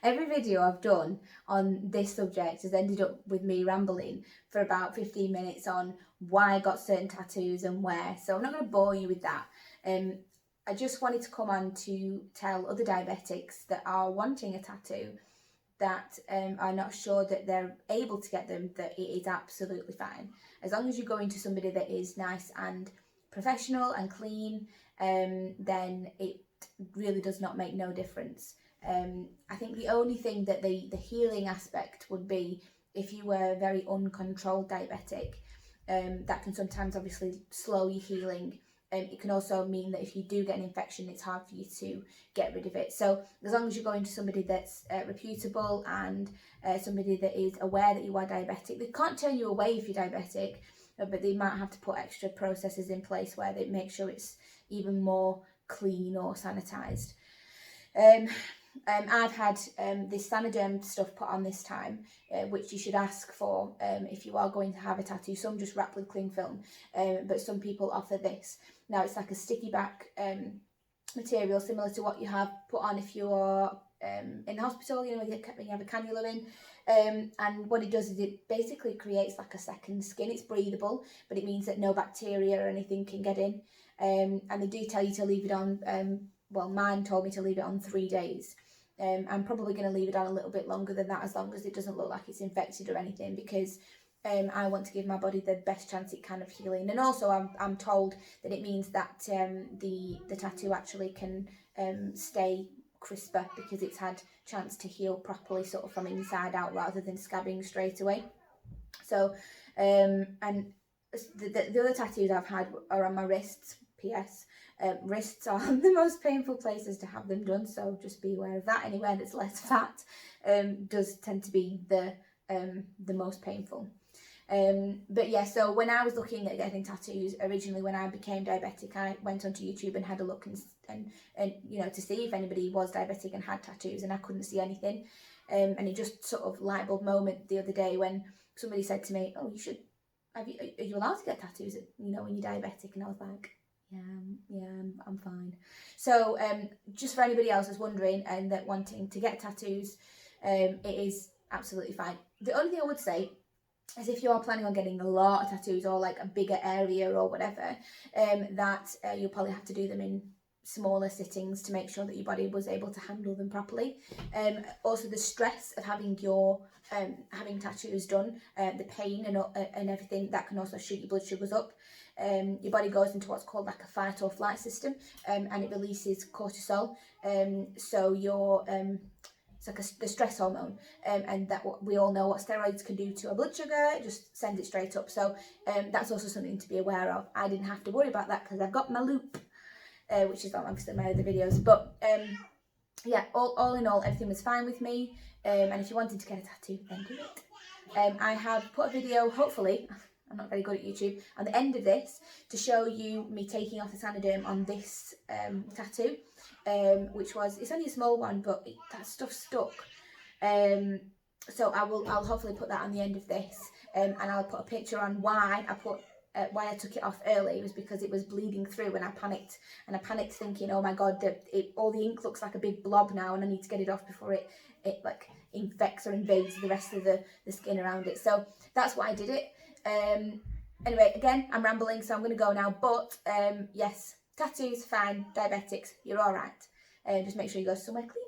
Every video I've done on this subject has ended up with me rambling for about 15 minutes on why I got certain tattoos and where. So I'm not going to bore you with that. I just wanted to come on to tell other diabetics that are wanting a tattoo that are not sure that they're able to get them, that it is absolutely fine. As long as you're going to somebody that is nice and professional and clean, then it really does not make no difference. I think the only thing that the healing aspect would be if you were very uncontrolled diabetic. That can sometimes obviously slow your healing. It can also mean that if you do get an infection, it's hard for you to get rid of it. So as long as you're going to somebody that's reputable and somebody that is aware that you are diabetic, they can't turn you away if you're diabetic, but they might have to put extra processes in place where they make sure it's even more clean or sanitised. I've had this Saniderm stuff put on this time, which you should ask for if you are going to have a tattoo. Some just wrap with cling film, but some people offer this. Now it's like a sticky back material similar to what you have put on if you're in hospital, you know, when you have a cannula in. And what it does is it basically creates like a second skin. It's breathable, but it means that no bacteria or anything can get in. And they do tell you to leave it on, well, mine told me to leave it on 3 days. I'm probably going to leave it on a little bit longer than that, as long as it doesn't look like it's infected or anything, because I want to give my body the best chance it can of healing. And also I'm told that it means that the tattoo actually can stay crisper because it's had chance to heal properly, sort of from inside out, rather than scabbing straight away. So and the other tattoos I've had are on my wrists. PS, wrists are the most painful places to have them done, so just be aware of that. Anywhere that's less fat does tend to be the most painful. But yeah, so when I was looking at getting tattoos originally, when I became diabetic, I went onto YouTube and had a look and you know, to see if anybody was diabetic and had tattoos, and I couldn't see anything. And it just sort of light bulb moment the other day when somebody said to me, "Oh, you should. Are you allowed to get tattoos? You know, when you're diabetic?" And I was like, yeah, I'm fine. So just for anybody else who's wondering and that wanting to get tattoos, it is absolutely fine. The only thing I would say is if you are planning on getting a lot of tattoos or like a bigger area or whatever, that you'll probably have to do them in smaller sittings to make sure that your body was able to handle them properly. Also the stress of having your having tattoos done, the pain and everything, that can also shoot your blood sugars up. Your body goes into what's called like a fight or flight system, and it releases cortisol. So your it's like the stress hormone, and that we all know what steroids can do to our blood sugar. It just sends it straight up. So that's also something to be aware of. I didn't have to worry about that because I've got my loop, which is obviously my other videos. But yeah, all in all, everything was fine with me. And if you wanted to get a tattoo, then do it. I have put a video, hopefully, I'm not very good at YouTube, on the end of this to show you me taking off the Saniderm on this tattoo, which was, it's only a small one, but that stuff stuck. So I'll hopefully put that on the end of this, and I'll put a picture on why I took it off early. It was because it was bleeding through and I panicked thinking, oh my god, all the ink looks like a big blob now and I need to get it off before it like infects or invades the rest of the skin around it. So that's why I did it. Anyway, again, I'm rambling, so I'm going to go now, but yes, tattoos, fine, diabetics, you're alright. Just make sure you go somewhere clean.